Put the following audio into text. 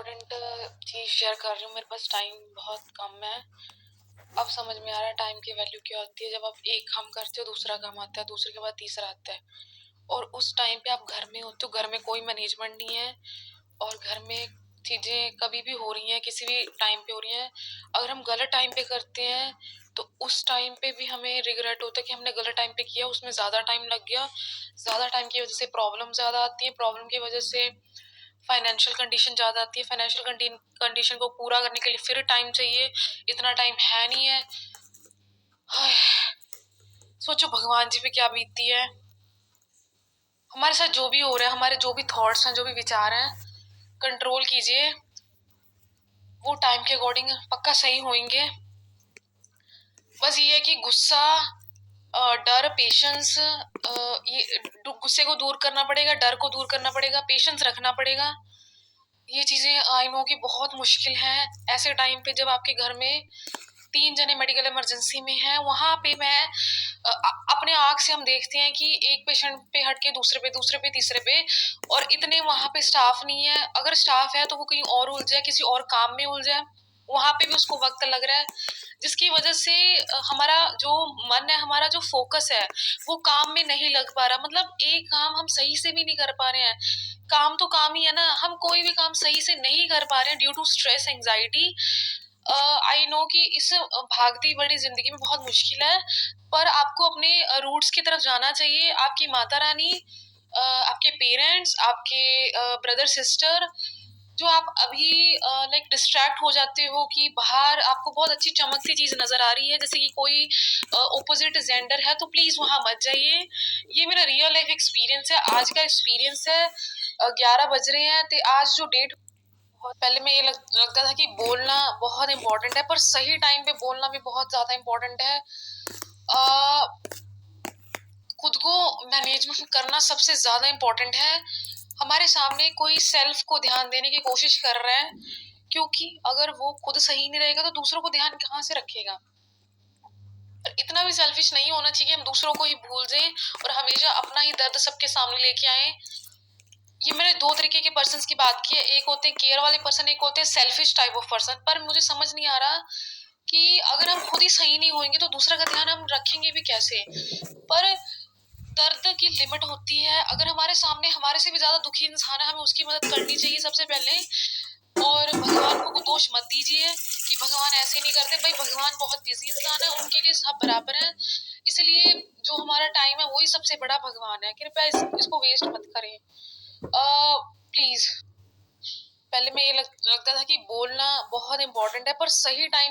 Important चीज़ share कर रही हूँ। मेरे पास टाइम बहुत कम है। अब समझ में आ रहा है टाइम की वैल्यू क्या होती है। जब आप एक काम करते हो दूसरा काम आता है, दूसरे के बाद तीसरा आता है, और उस टाइम पे आप घर में होते हो, घर में कोई मैनेजमेंट नहीं है और घर में चीज़ें कभी भी हो रही हैं, किसी भी टाइम पे हो रही हैं। अगर हम गलत टाइम पे करते हैं तो उस टाइम पे भी हमें रिग्रेट होता है कि हमने गलत टाइम पे किया, उसमें ज़्यादा टाइम लग गया। ज़्यादा टाइम की वजह से प्रॉब्लम ज़्यादा आती है, प्रॉब्लम की वजह से फाइनेंशियल कंडीशन ज़्यादा आती है, फाइनेंशियल कंडीशन को पूरा करने के लिए फिर टाइम चाहिए, इतना टाइम है नहीं है। हाय, सोचो भगवान जी पे क्या बीतती है। हमारे साथ जो भी हो रहा है, हमारे जो भी थॉट्स हैं, जो भी विचार हैं, कंट्रोल कीजिए। वो टाइम के अकॉर्डिंग पक्का सही होंगे। बस ये है कि गुस्सा, डर, पेशेंस, ये गुस्से को दूर करना पड़ेगा, डर को दूर करना पड़ेगा, पेशेंस रखना पड़ेगा। ये चीजें आई नो कि बहुत मुश्किल है ऐसे टाइम पे जब आपके घर में 3 जने मेडिकल इमरजेंसी में हैं। वहां पे मैं अपने आंख से हम देखते हैं कि एक पेशेंट पे हट के दूसरे पे, दूसरे पे, तीसरे पे, और इतने वहां पे स्टाफ नहीं है। अगर स्टाफ है तो वो कहीं और उलझा है, किसी और काम में उलझा है, वहां पे भी उसको वक्त लग रहा है, जिसकी वजह से हमारा जो मन है, हमारा जो फोकस है, वो काम में नहीं लग पा रहा। मतलब एक काम हम सही से भी नहीं कर पा रहे हैं। काम तो काम ही है ना, हम कोई भी काम सही से नहीं कर पा रहे हैं due to stress, anxiety. I know कि इस भागती बड़ी जिंदगी में बहुत मुश्किल है, पर आपको अपने रूट्स की तरफ जाना चाहिए। आपकी माता रानी, आपके पेरेंट्स, आपके ब्रदर सिस्टर, जो आप अभी लाइक डिस्ट्रैक्ट हो जाते हो कि बाहर आपको बहुत अच्छी चमकती चीज नजर आ रही है, जैसे कि कोई ओपोजिट जेंडर है, तो प्लीज वहां मत जाइए। ये मेरा रियल लाइफ एक्सपीरियंस है, आज का एक्सपीरियंस है। 11 बज रहे हैं, तो आज जो डेट, बहुत पहले में ये लगता था कि बोलना बहुत इंपॉर्टेंट है, पर सही टाइम पे बोलना भी बहुत ज्यादा इंपॉर्टेंट है। खुद को मैनेजमेंट करना सबसे ज्यादा इंपॉर्टेंट है। हमारे सामने कोई सेल्फ को ध्यान देने की कोशिश कर रहा है, क्योंकि अगर वो खुद सही नहीं रहेगा तो दूसरों को ध्यान कहाँ से रखेगा। और इतना भी सेल्फिश नहीं होना चाहिए कि हम दूसरों को ही भूल जाएं और हमेशा अपना ही दर्द सबके सामने लेके आए। ये मैंने 2 तरीके के पर्सन की बात की है, एक होते हैं केयर वाले पर्सन, एक होते हैं सेल्फिश टाइप ऑफ पर्सन। पर मुझे समझ नहीं आ रहा कि अगर हम खुद ही सही नहीं होंगे तो दूसरा का ध्यान हम रखेंगे भी कैसे। पर दर्द की लिमिट होती है। अगर हमारे सामने हमारे से भी ज्यादा दुखी इंसान है, हमें उसकी मदद करनी चाहिए सबसे पहले। और भगवान को दोष मत दीजिए कि भगवान ऐसे नहीं करते। भाई भगवान बहुत बिजी इंसान है, उनके लिए सब बराबर है। इसलिए जो हमारा टाइम है वही सबसे बड़ा भगवान है। कृपया इसको वेस्ट मत करें प्लीज। पहले में ये लगता था कि बोलना बहुत इंपॉर्टेंट है, पर सही टाइम